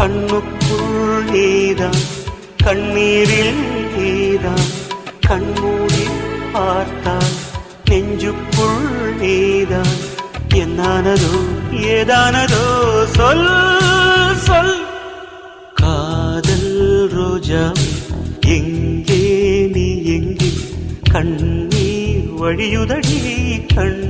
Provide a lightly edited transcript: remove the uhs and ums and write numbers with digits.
கண்ணுக்குள் நீதான், கண்ணீரில் நீதான், கண்மூடி பார்த்தால் நெஞ்சுக்குள் நீதான். என்னானதோ ஏதானதோ சொல் சொல். காதல் ரோஜா எங்கே நீ எங்கே, கண்ணீர் வழியுதடி கண்